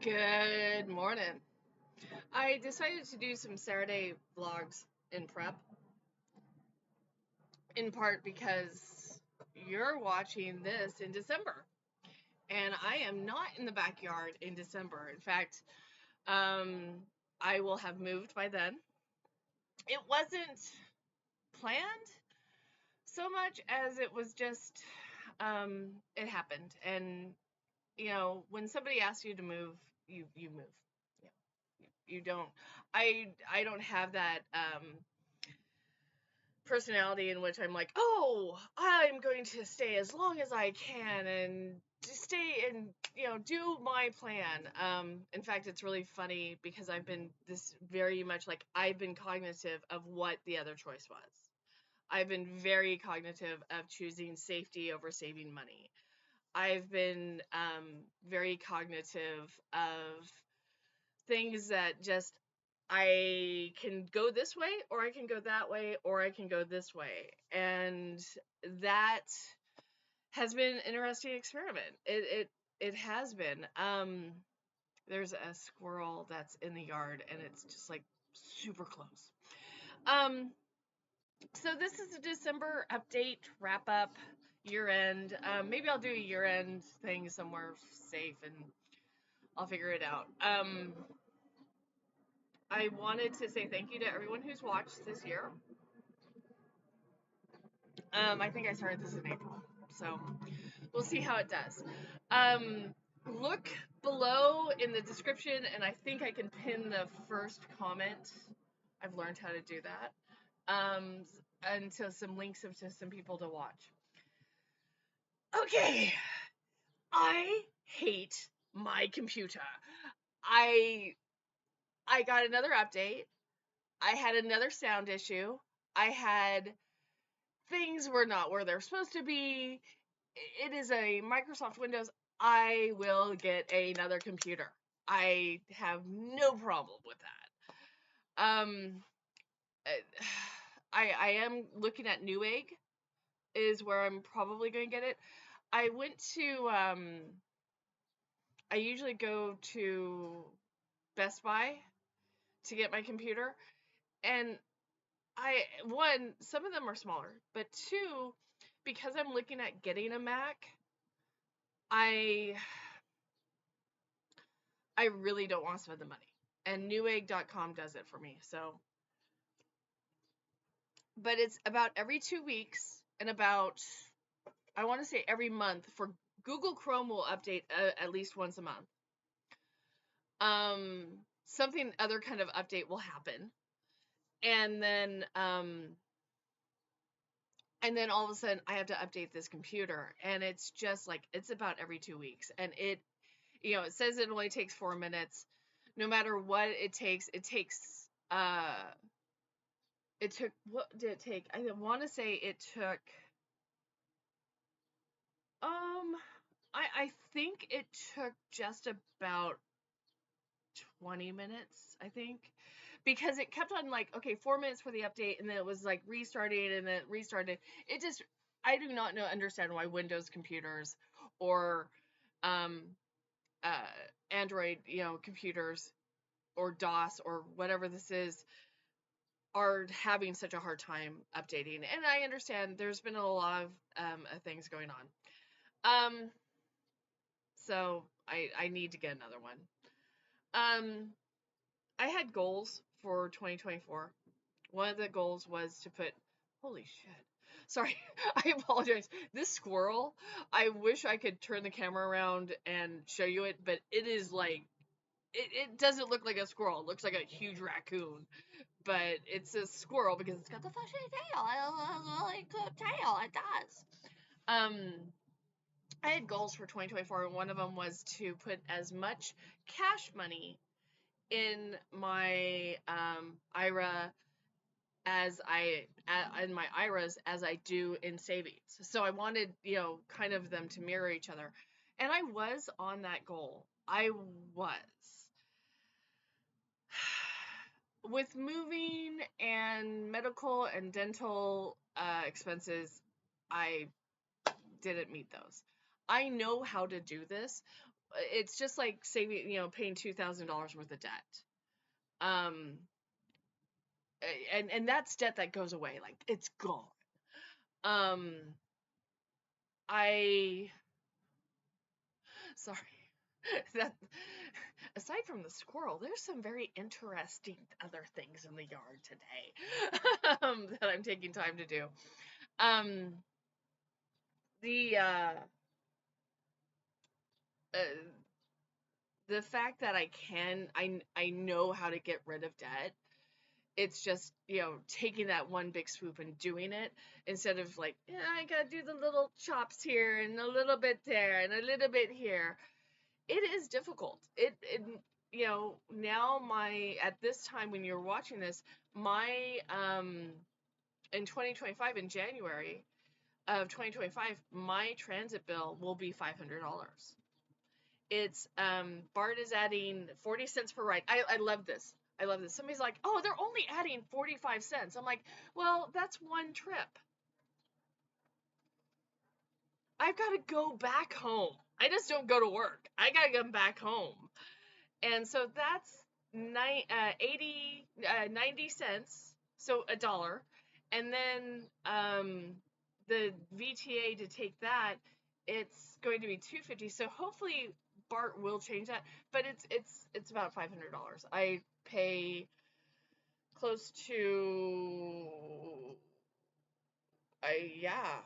Good morning. I decided to do some Saturday vlogs in prep, in part because you're watching this in December, and I am not in the backyard in December. In fact, um, I will have moved by then. It wasn't planned so much as it was just it happened, and when somebody asks you to move, you move. Yeah, you don't. I don't have that personality in which I'm like, oh, I'm going to stay as long as I can and just stay and do my plan. In fact, it's really funny because I've been this very much like I've been cognitive of what the other choice was. I've been very cognitive of choosing safety over saving money. I've been very cognitive of things that just I can go this way or I can go that way or I can go this way. And that has been an interesting experiment. It has been. There's a squirrel that's in the yard and it's just like super close. Um so this is a December update, wrap up, year end. Maybe I'll do a year end thing somewhere safe and I'll figure it out. I wanted to say thank you to everyone who's watched this year. I think I started this in April, so we'll see how it does. Look below in the description, and I think I can pin the first comment. I've learned how to do that. And so some links to some people to watch. Okay, I hate my computer. I I got another update. I had another sound issue. I had things were not where they're supposed to be. It is a Microsoft Windows. I will get another computer. I have no problem with that. I am looking at Newegg is where I'm probably going to get it. I went to I usually go to Best Buy to get my computer, and some of them are smaller, but two, because I'm looking at getting a Mac, I I really don't want to spend the money. And newegg.com does it for me. So, but it's about every 2 weeks and about, I want to say every month for Google Chrome will update at least once a month. Something other kind of update will happen. And then all of a sudden I have to update this computer and it's just like it's about every 2 weeks and it says it only takes 4 minutes. No matter what it takes it took, what did it take? I want to say it took um I think it took just about 20 minutes, I think. Because it kept on like, okay, 4 minutes for the update, and then it was like restarting and then it restarted. It just I do not understand why Windows computers or um Android, computers or DOS or whatever this is are having such a hard time updating. And I understand there's been a lot of things going on. So I need to get another one. Um, I had goals for 2024. One of the goals was to put, holy shit. Sorry, I apologize. This squirrel, I wish I could turn the camera around and show you it, but it is like, it doesn't look like a squirrel. It looks like a huge raccoon. But it's a squirrel because it's got the fleshy tail. It has a really good tail. It does. Um, I had goals for 2024, and one of them was to put as much cash money in my IRA as in my IRAs as I do in savings. So I wanted, kind of them to mirror each other. And I was on that goal. I was. With moving and medical and dental expenses, I didn't meet those. I know how to do this. it's just like saving, paying $2,000 worth of debt. Um, and that's debt that goes away, like it's gone. Um, I sorry that aside from the squirrel, there's some very interesting other things in the yard today that I'm taking time to do. Um, the uh, the fact that I know how to get rid of debt. It's just, taking that one big swoop and doing it instead of like, yeah, I gotta do the little chops here and a little bit there and a little bit here. It is difficult. Now at this time when you're watching this, my, in 2025, in January of 2025, my transit bill will be $500. It's Bart is adding 40 cents per ride. I love this. I love this. Somebody's like, "Oh, they're only adding 45 cents." I'm like, "Well, that's one trip. I've got to go back home. I just don't go to work. I got to come back home." And so that's 90 cents, so a dollar. And then the VTA to take that, it's going to be 250. So hopefully Bart will change that, but it's about $500. I pay close to yeah,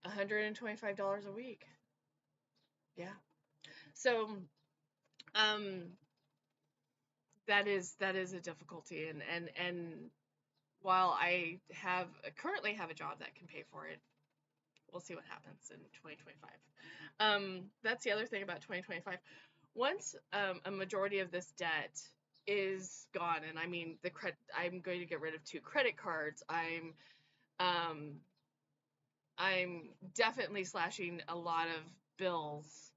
$125 a week. Yeah. So um that is a difficulty, and while I currently have a job that can pay for it, we'll see what happens in 2025. That's the other thing about 2025. Once a majority of this debt is gone, and I mean I'm going to get rid of 2 credit cards. Um, I'm definitely slashing a lot of bills.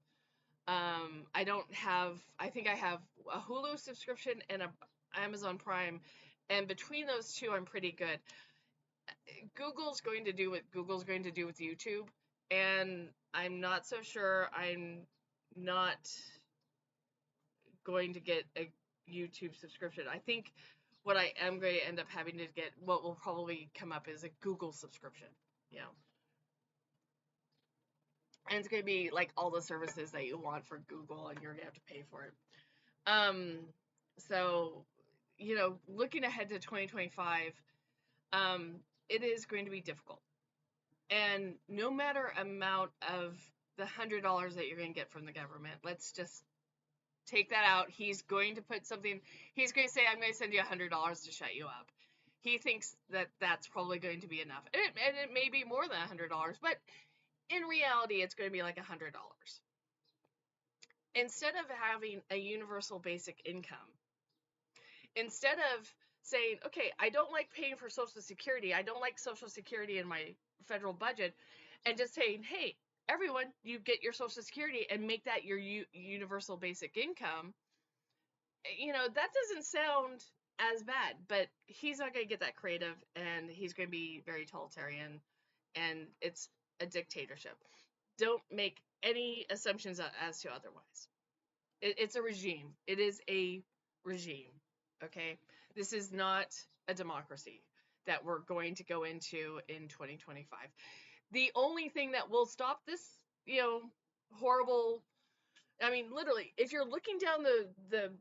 I think I have a Hulu subscription and a Amazon Prime, and between those two, I'm pretty good. Google's going to do what Google's going to do with YouTube, and I'm not so sure I'm not going to get a YouTube subscription. I think what I am going to end up having to get, what will probably come up, is a Google subscription. You know, and it's going to be like all the services that you want for Google, and you're going to have to pay for it. Um, so, looking ahead to 2025, it is going to be difficult. And no matter amount of the $100 that you're going to get from the government, let's just take that out. He's going to put something, he's going to say, I'm going to send you $100 to shut you up. He thinks that that's probably going to be enough. And it may be more than $100, but in reality, it's going to be like $100. Instead of having a universal basic income, instead of saying, okay, I don't like paying for Social Security, I don't like Social Security in my federal budget, and just saying, hey, everyone, you get your Social Security and make that your universal basic income, that doesn't sound as bad, but he's not going to get that creative, and he's going to be very totalitarian, and it's a dictatorship. Don't make any assumptions as to otherwise. It's a regime. It is a regime. Okay? This is not a democracy that we're going to go into in 2025. The only thing that will stop this, horrible, I mean, literally, if you're looking down the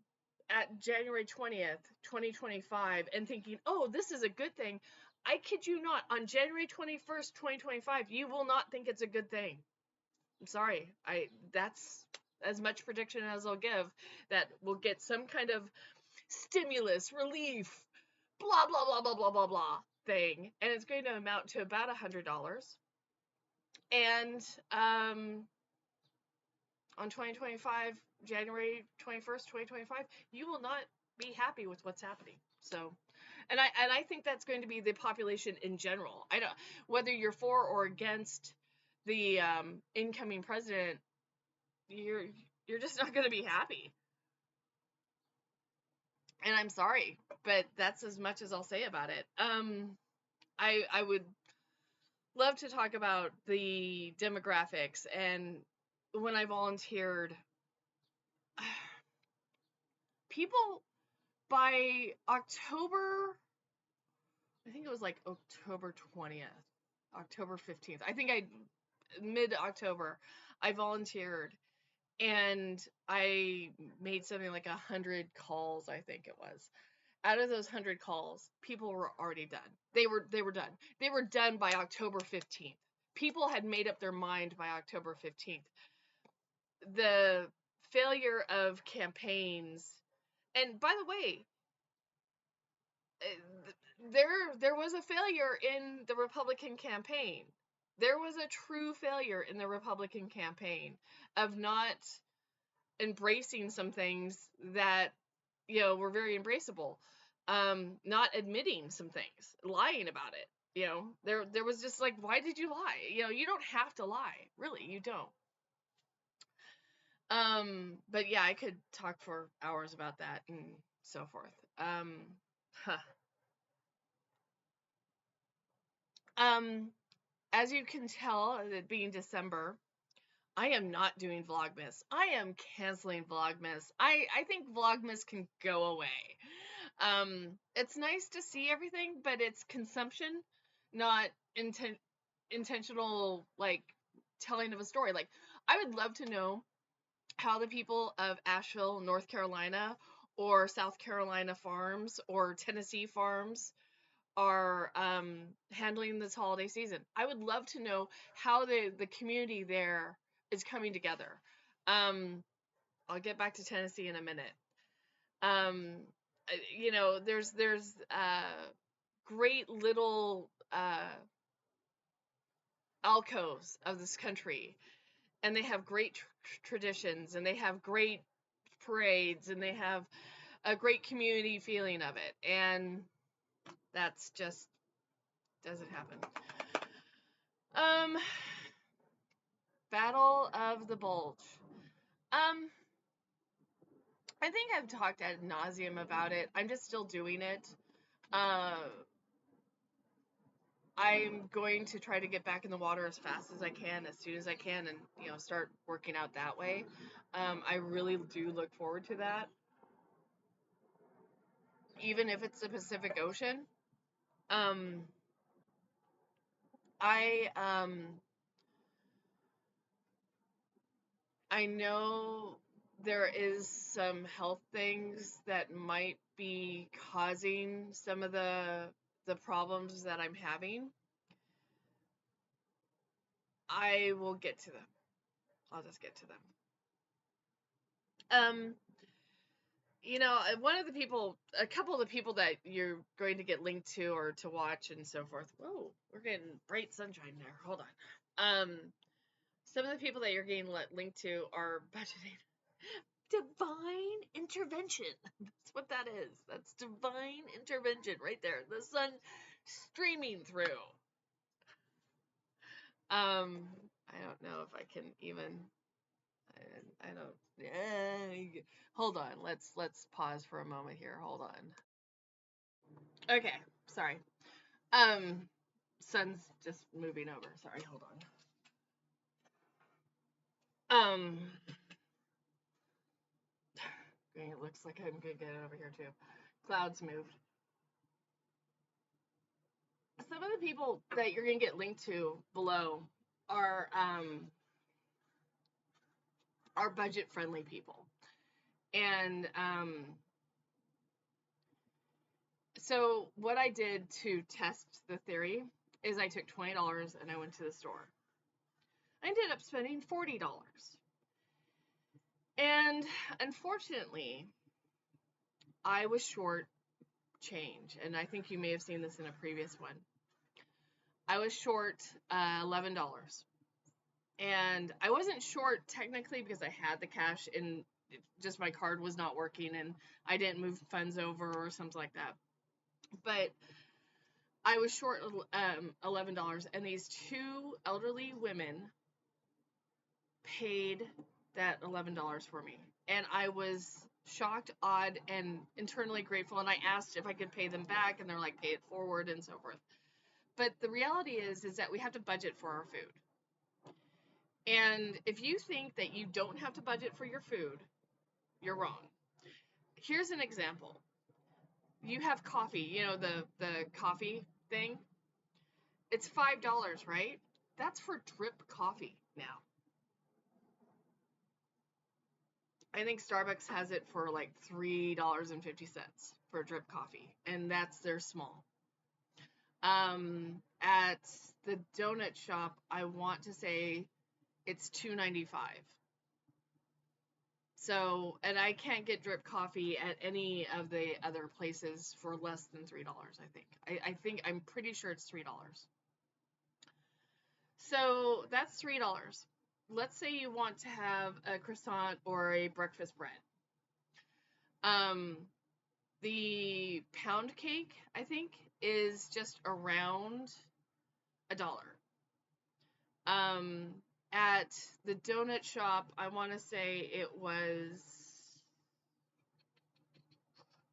at January 20th, 2025 and thinking, "Oh, this is a good thing." I kid you not, on January 21st, 2025, you will not think it's a good thing. I'm sorry. That's as much prediction as I'll give, that we'll get some kind of stimulus, relief, blah blah blah blah blah blah blah thing, and it's going to amount to about $100. And on 2025, January 21st, 2025, you will not be happy with what's happening. So, and I think that's going to be the population in general. I don't, whether you're for or against the incoming president, you're just not going to be happy. And I'm sorry, but that's as much as I'll say about it. I would love to talk about the demographics. And when I volunteered, people by October, I think it was like October 20th, October 15th. I think mid October, I volunteered and I made something like 100 calls, I think it was. Out of those 100 calls, people were already done. They were done. They were done by October 15th. People had made up their mind by October 15th. The failure of campaigns, and by the way, there was a failure in the Republican campaign. There was a true failure in the Republican campaign of not embracing some things that were very embraceable. Not admitting some things, lying about it. There was just like, why did you lie? You don't have to lie, really, you don't. But yeah, I could talk for hours about that and so forth. Huh. um, as you can tell, it being December, I am not doing Vlogmas. I am canceling Vlogmas. I think Vlogmas can go away. It's nice to see everything, but it's consumption, not intentional, like, telling of a story. Like, I would love to know how the people of Asheville, North Carolina, or South Carolina farms, or Tennessee farms are handling this holiday season. I would love to know how the community there is coming together. I'll get back to Tennessee in a minute. Um, there's great little alcoves of this country, and they have great traditions, and they have great parades, and they have a great community feeling of it, and that's just doesn't happen. Um, Battle of the Bulge. Um, I think I've talked ad nauseum about it. I'm just still doing it. Uh, I'm going to try to get back in the water as fast as I can, as soon as I can, and start working out that way. I really do look forward to that, even if it's the Pacific Ocean. Um, I I know there is some health things that might be causing some of the problems that I'm having. I will get to them. I'll just get to them. Um, a couple of the people that you're going to get linked to or to watch and so forth. Whoa, we're getting bright sunshine there. Hold on. Some of the people that you're getting linked to are budgeting. Divine intervention. That's what that is. That's divine intervention right there. The sun streaming through. I don't know if I can even. I don't. Hold on. Let's pause for a moment here. Hold on. Okay. Sorry. Sun's just moving over. Sorry. Hold on. It looks like I'm gonna get it over here too. Clouds moved. Some of the people that you're gonna get linked to below are budget friendly people, and so what I did to test the theory is I took $20 and I went to the store. I ended up spending $40, and unfortunately, I was short change, and I think you may have seen this in a previous one. I was short $11. And I wasn't short technically because I had the cash and just my card was not working and I didn't move funds over or something like that. But I was short $11, and these two elderly women paid that $11 for me. And I was shocked, odd, and internally grateful. And I asked if I could pay them back, and they're like, pay it forward and so forth. But the reality is that we have to budget for our food. And if you think that you don't have to budget for your food, you're wrong. Here's an example. You have coffee, the coffee thing. It's $5, right? That's for drip coffee now. I think Starbucks has it for like $3.50 for drip coffee, and that's their small. At the donut shop, I want to say it's $2.95. So, and I can't get drip coffee at any of the other places for less than $3, I think. I'm pretty sure it's $3. So that's $3. Let's say you want to have a croissant or a breakfast bread. Um, the pound cake, I think, is just around $1. Um, at the donut shop, I want to say it was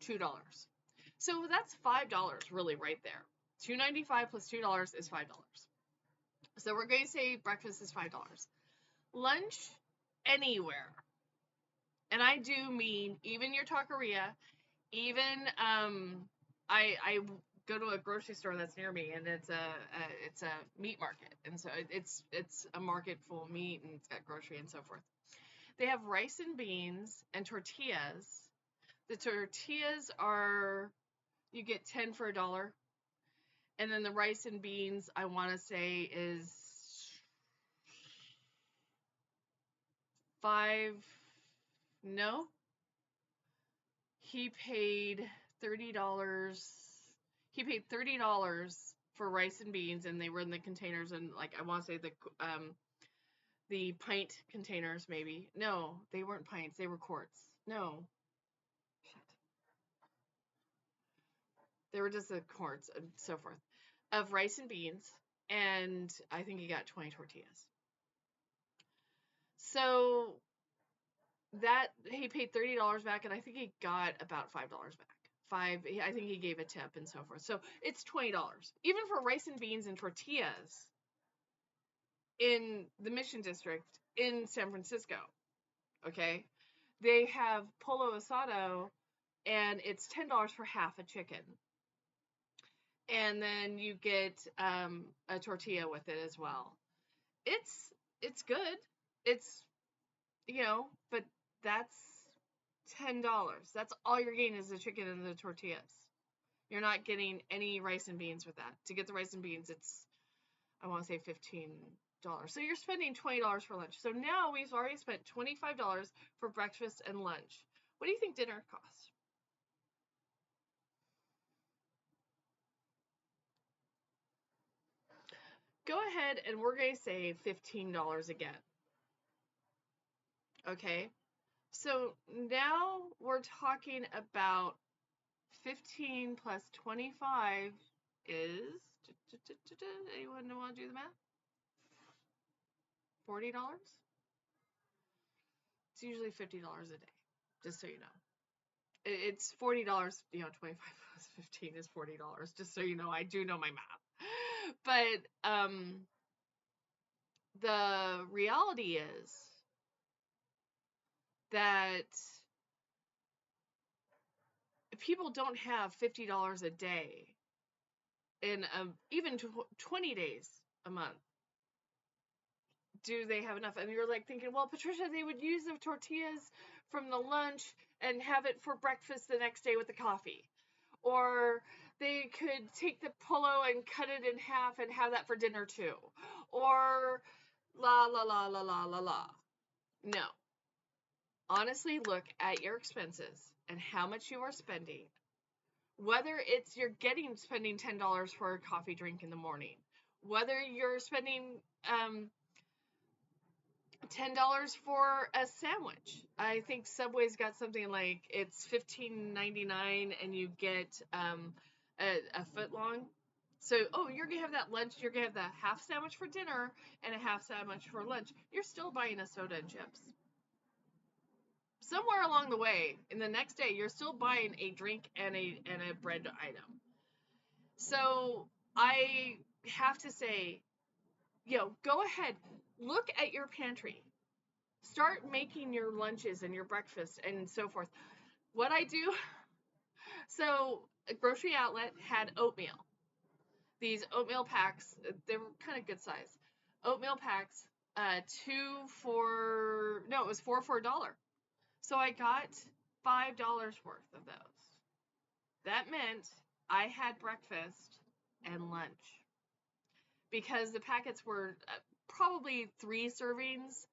$2. So that's $5 really right there. $2.95 plus $2 is $5. So we're going to say breakfast is $5. Lunch anywhere, and I do mean even your taqueria, even I go to a grocery store that's near me, and it's a meat market, and so it's a market full of meat, and it's got grocery and so forth. They have rice and beans and tortillas. The tortillas are, you get 10 for $1, and then the rice and beans I want to say is 5. No, he paid $30. He paid $30 for rice and beans, and they were in the containers, and like I want to say the pint containers maybe. No, they weren't pints. They were quarts. No, shit. They were just the quarts and so forth of rice and beans, and I think he got 20 tortillas. So that he paid $30 back, and I think he got about $5 back. I think he gave a tip and so forth. So it's $20 even for rice and beans and tortillas in the Mission District in San Francisco. Okay, they have pollo asado, and it's $10 for half a chicken, and then you get a tortilla with it as well. It's good. It's but that's $10. That's all you're getting is the chicken and the tortillas. You're not getting any rice and beans with that. To get the rice and beans, it's, I want to say, $15. So you're spending $20 for lunch. So now we've already spent $25 for breakfast and lunch. What do you think dinner costs? Go ahead, and we're going to say $15 again. Okay? So now we're talking about 15 plus 25 is, anyone want to do the math? $40? It's usually $50 a day, just so you know. It's $40, 25 plus 15 is $40, just so you know. I do know my math. But the reality is that people don't have $50 a day in even 20 days a month. Do they have enough? And you're like thinking, well, Patricia, they would use the tortillas from the lunch and have it for breakfast the next day with the coffee. Or they could take the pollo and cut it in half and have that for dinner too. Or la la la la la la la. No. Honestly, look at your expenses and how much you are spending. Whether it's you're spending $10 for a coffee drink in the morning, whether you're spending $10 for a sandwich. I think Subway's got something like it's $15.99 and you get a foot long. So, you're gonna have that lunch. You're gonna have the half sandwich for dinner and a half sandwich for lunch. You're still buying a soda and chips. Somewhere along the way, in the next day, you're still buying a drink and a bread item. So I have to say, go ahead, look at your pantry. Start making your lunches and your breakfast and so forth. What I do, so a grocery outlet had oatmeal. These oatmeal packs, they were kind of good size. Oatmeal packs, it was four for $1. So I got $5 worth of those. That meant I had breakfast and lunch because the packets were probably 3 servings.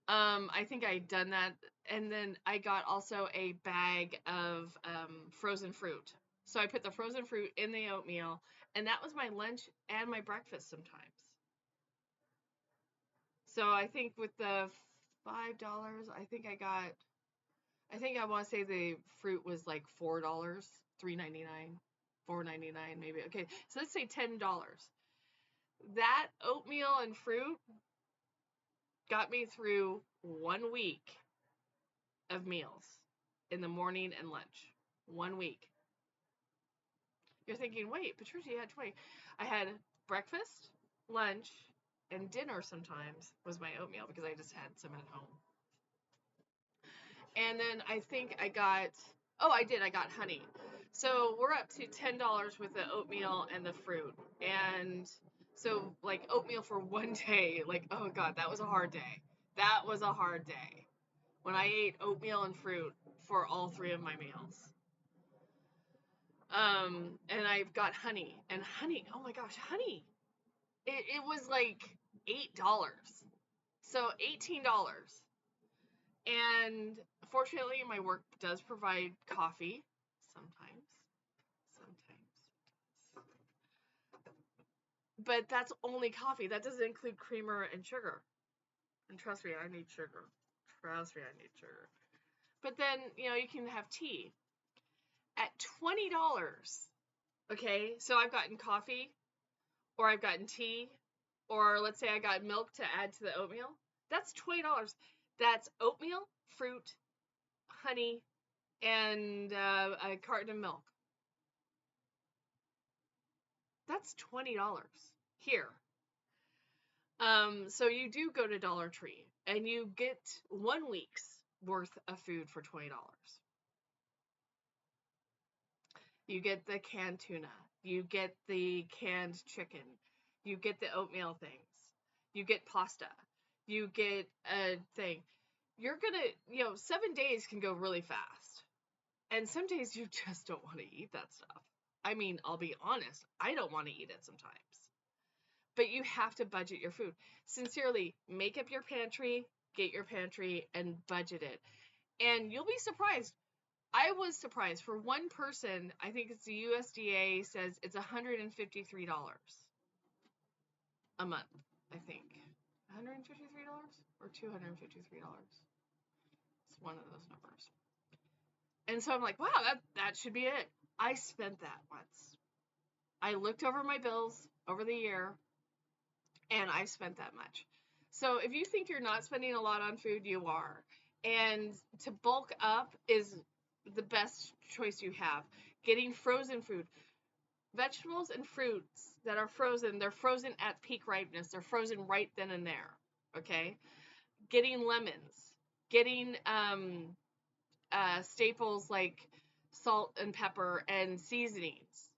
I think I'd done that, and then I got also a bag of frozen fruit. So I put the frozen fruit in the oatmeal, and that was my lunch and my breakfast sometimes. So I think with the $5, I think I want to say the fruit was like $4, $3.99, $4.99 maybe. Okay, so let's say $10. That oatmeal and fruit got me through 1 week of meals in the morning and lunch. 1 week. You're thinking, wait, Patricia, you had 20. I had breakfast, lunch, and dinner sometimes was my oatmeal because I just had some at home. And then I think I got honey. So we're up to $10 with the oatmeal and the fruit. And so, like, oatmeal for one day, like, oh God, that was a hard day. That was a hard day when I ate oatmeal and fruit for all 3 of my meals. And I've got honey. And honey, oh my gosh, honey. It was like $8. So $18. And fortunately, my work does provide coffee sometimes. Sometimes. But that's only coffee. That doesn't include creamer and sugar. And trust me, I need sugar. Trust me, I need sugar. But then, you can have tea. At $20, okay, so I've gotten coffee, or I've gotten tea, or let's say I got milk to add to the oatmeal. That's $20. That's oatmeal, fruit, honey, and a carton of milk. That's $20 here. So you do go to Dollar Tree and you get 1 week's worth of food for $20. You get the canned tuna, you get the canned chicken, you get the oatmeal things, you get pasta, you get a thing. You're gonna, 7 days can go really fast. And some days you just don't want to eat that stuff. I mean, I'll be honest, I don't want to eat it sometimes. But you have to budget your food. Sincerely, make up your pantry, get your pantry, and budget it. And you'll be surprised. I was surprised. For one person, I think it's the USDA says it's $153 a month, I think. $153 or $253? It's one of those numbers. And so I'm like, wow, that should be it. I spent that once. I looked over my bills over the year, and I spent that much. So if you think you're not spending a lot on food, you are. And to bulk up is the best choice you have. Getting frozen food. Vegetables and fruits that are frozen, they're frozen at peak ripeness. They're frozen right then and there. Okay? Getting lemons. Getting staples like salt and pepper and seasonings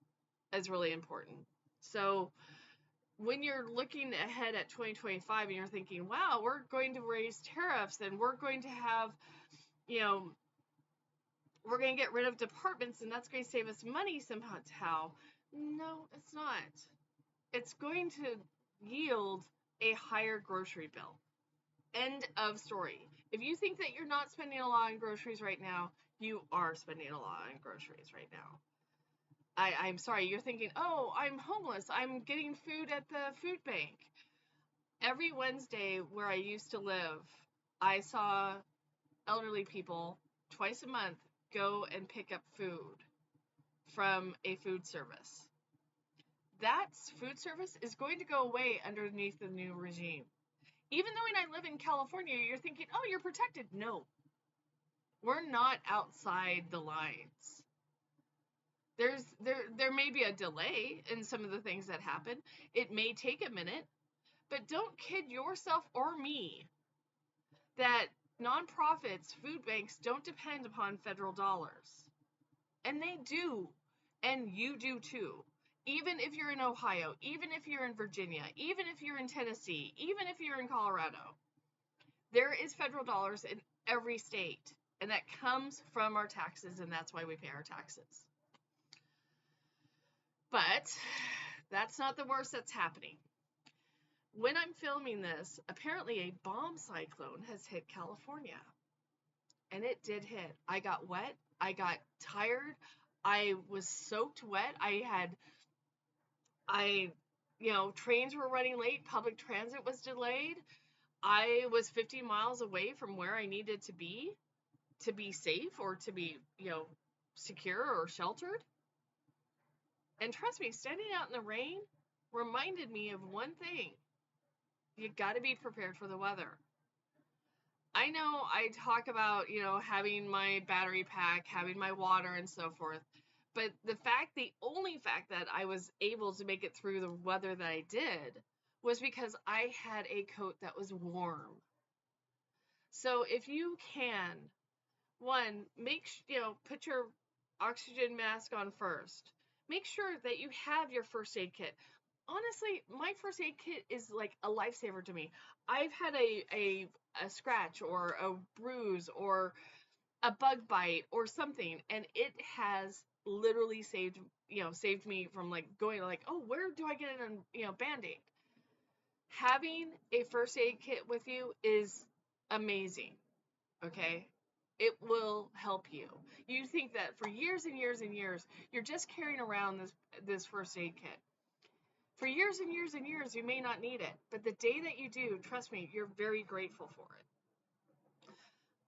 is really important. So when you're looking ahead at 2025 and you're thinking, wow, we're going to raise tariffs and we're going to have, we're going to get rid of departments and that's going to save us money somehow. No, it's not. It's going to yield a higher grocery bill. End of story. If you think that you're not spending a lot on groceries right now, you are spending a lot on groceries right now. I'm sorry, you're thinking, oh, I'm homeless. I'm getting food at the food bank. Every Wednesday where I used to live, I saw elderly people twice a month go and pick up food from a food service. That food service is going to go away underneath the new regime. Even though when I live in California, you're thinking, oh, you're protected. No, we're not outside the lines. There may be a delay in some of the things that happen. It may take a minute, but don't kid yourself or me that nonprofits, food banks don't depend upon federal dollars. And they do. And you do too. Even if you're in Ohio, even if you're in Virginia, even if you're in Tennessee, even if you're in Colorado, there is federal dollars in every state. And that comes from our taxes, and that's why we pay our taxes. But that's not the worst that's happening. When I'm filming this, apparently a bomb cyclone has hit California. And it did hit. I got wet. I got tired. I was soaked wet. Trains were running late. Public transit was delayed. I was 50 miles away from where I needed to be safe or to be, secure or sheltered. And trust me, standing out in the rain reminded me of one thing. You got to be prepared for the weather. I know I talk about, having my battery pack, having my water and so forth. But the only fact that I was able to make it through the weather that I did was because I had a coat that was warm. So if you can, one, put your oxygen mask on first. Make sure that you have your first aid kit. Honestly, my first aid kit is like a lifesaver to me. I've had a scratch or a bruise or a bug bite or something, and it has literally saved me from like going like, oh, where do I get a band-aid? Having a first aid kit with you is amazing. Okay, it will help you. You think that for years and years and years you're just carrying around this first aid kit. For years and years and years you may not need it, but the day that you do, trust me, you're very grateful for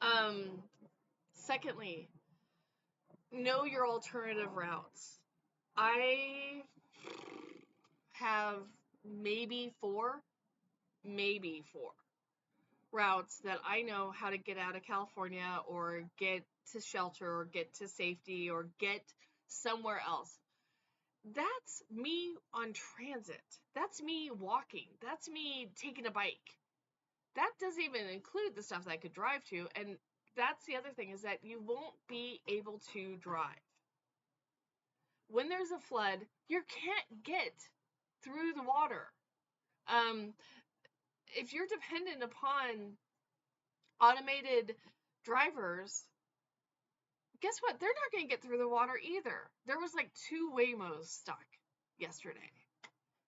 it. Secondly, know your alternative routes. I have maybe four routes that I know how to get out of California or get to shelter or get to safety or get somewhere else. That's me on transit. That's me walking. That's me taking a bike. That doesn't even include the stuff that I could drive to. And that's the other thing, is that you won't be able to drive. When there's a flood, you can't get through the water. If you're dependent upon automated drivers, guess what? They're not going to get through the water either. There was like 2 Waymos stuck yesterday.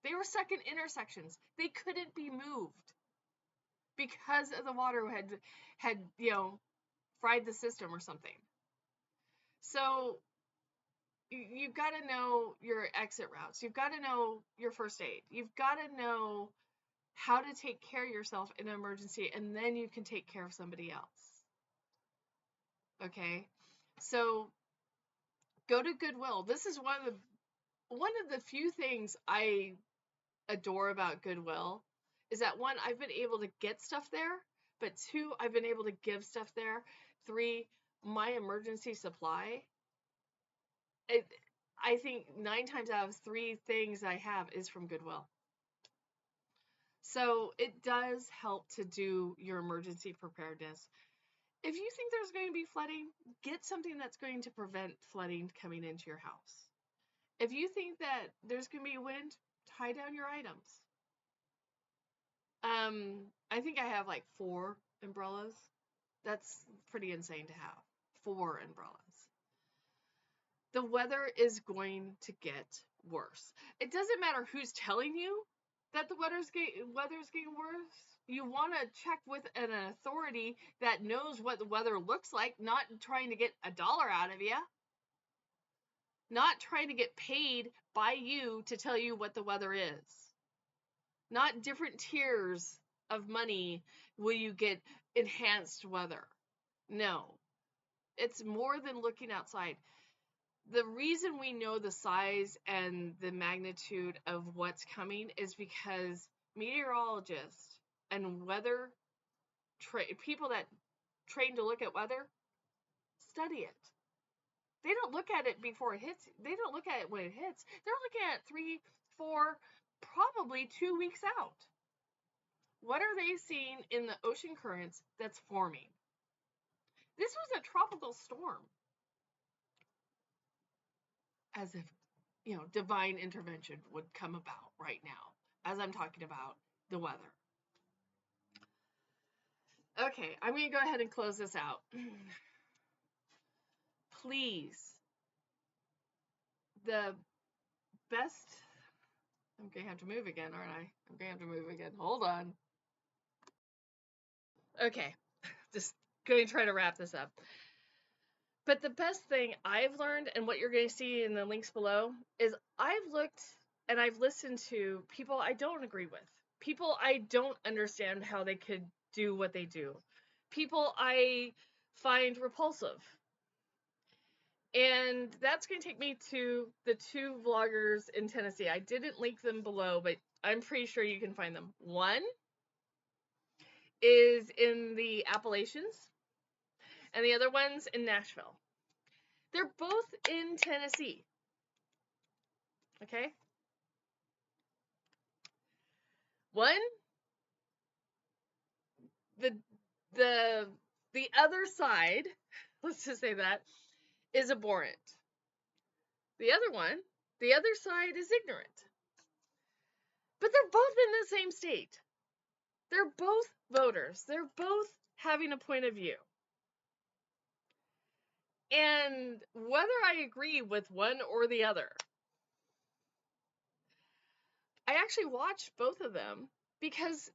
They were stuck in intersections. They couldn't be moved because of the water had fried the system or something. So you've got to know your exit routes. You've got to know your first aid. You've got to know how to take care of yourself in an emergency, and then you can take care of somebody else. Okay? So go to Goodwill. This is one of the few things I adore about Goodwill, is that, one, I've been able to get stuff there, but 2, I've been able to give stuff there. 3, my emergency supply, I think 9 times out of 3 things I have is from Goodwill. So it does help to do your emergency preparedness. If you think there's going to be flooding, get something that's going to prevent flooding coming into your house. If you think that there's going to be wind, tie down your items. I think I have like 4 umbrellas. That's pretty insane to have 4 umbrellas. The weather is going to get worse. It doesn't matter who's telling you that the weather's getting worse. You want to check with an authority that knows what the weather looks like, not trying to get $1 out of you. Not trying to get paid by you to tell you what the weather is. Not different tiers of money will you get enhanced weather. No. It's more than looking outside. The reason we know the size and the magnitude of what's coming is because meteorologists and weather people that train to look at weather study it. They don't look at it before it hits. They don't look at it when it hits. They're looking at it 3, 4, probably 2 weeks out. What are they seeing in the ocean currents that's forming? This was a tropical storm, as if, divine intervention would come about right now as I'm talking about the weather. Okay, I'm going to go ahead and close this out. Please, the best. I'm going to have to move again, aren't I? I'm going to have to move again. Hold on. Okay, just going to try to wrap this up. But the best thing I've learned, and what you're going to see in the links below, is I've looked and I've listened to people I don't agree with. People I don't understand how they could do what they do. People I find repulsive. And that's going to take me to the 2 vloggers in Tennessee. I didn't link them below, but I'm pretty sure you can find them. One is in the Appalachians, and the other one's in Nashville. They're both in Tennessee. Okay? One, the the other side, let's just say that, is abhorrent. The other one, the other side is ignorant. But they're both in the same state. They're both voters. They're both having a point of view. And whether I agree with one or the other, I actually watched both of them because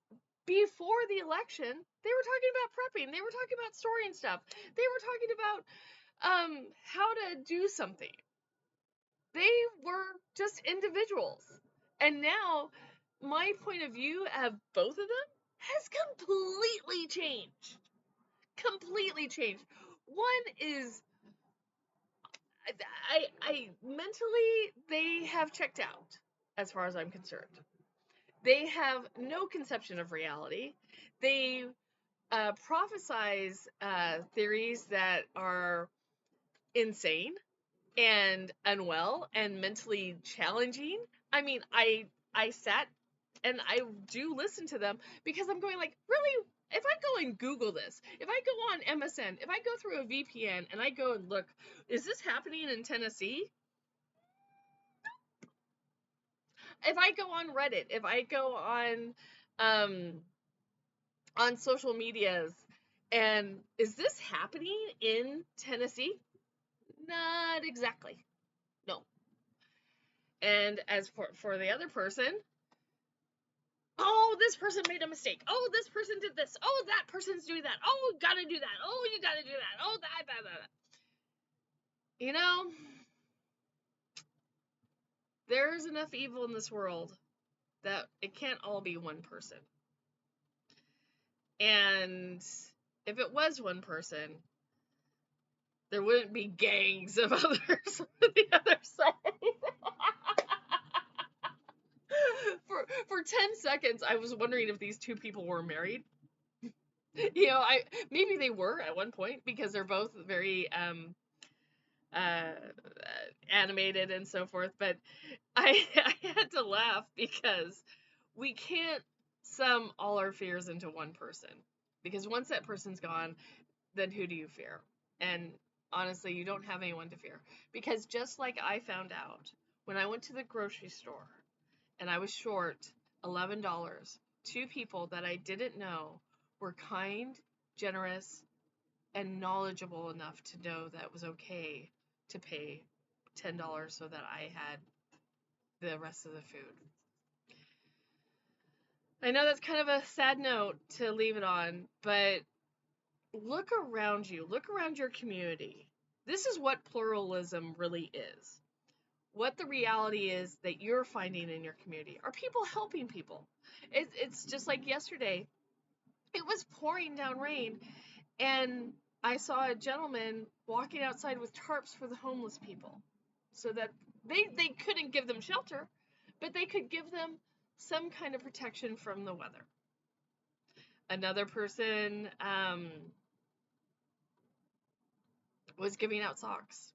before the election, they were talking about prepping. They were talking about storing stuff. They were talking about how to do something. They were just individuals. And now my point of view of both of them has completely changed. Completely changed. One is I mentally, they have checked out as far as I'm concerned. They have no conception of reality. They prophesize theories that are insane and unwell and mentally challenging. I mean, I sat and I do listen to them because I'm going like, really? If I go and Google this, if I go on MSN, if I go through a VPN and I go and look, is this happening in Tennessee? If I go on Reddit, if I go on social medias, and is this happening in Tennessee? Not exactly. No. And as for the other person, oh, this person made a mistake. Oh, this person did this. Oh, that person's doing that. Oh, you gotta do that. Oh, you gotta do that. Oh, that. You know, there's enough evil in this world that it can't all be one person. And if it was one person, there wouldn't be gangs of others on the other side. For 10 seconds, I was wondering if these 2 people were married. Maybe they were at one point because they're both very animated and so forth. But I had to laugh because we can't sum all our fears into one person. Because once that person's gone, then who do you fear? And honestly, you don't have anyone to fear. Because just like I found out when I went to the grocery store and I was short $11, 2 people that I didn't know were kind, generous, and knowledgeable enough to know that it was okay to pay $10 so that I had the rest of the food. I know that's kind of a sad note to leave it on, but look around you. Look around your community. This is what pluralism really is. What the reality is that you're finding in your community. Are people helping people? It's just like yesterday. It was pouring down rain, and I saw a gentleman walking outside with tarps for the homeless people so that they couldn't give them shelter, but they could give them some kind of protection from the weather. Another person was giving out socks.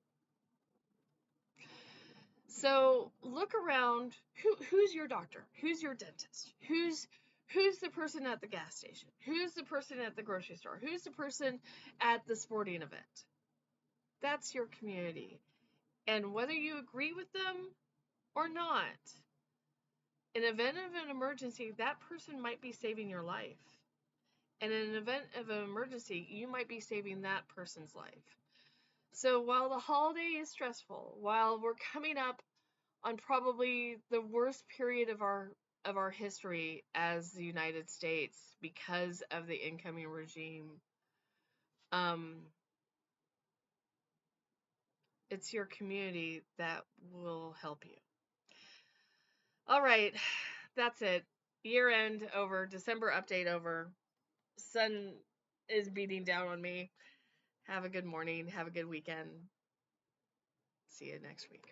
So look around. Who's your doctor? Who's your dentist? Who's the person at the gas station? Who's the person at the grocery store? Who's the person at the sporting event? That's your community. And whether you agree with them or not, in event of an emergency, that person might be saving your life. And in an event of an emergency, you might be saving that person's life. So while the holiday is stressful, while we're coming up on probably the worst period of our history as the United States because of the incoming regime, um, it's your community that will help you. All right, that's it. Year end over, December update over. Sun is beating down on me. Have a good morning. Have a good weekend. See you next week.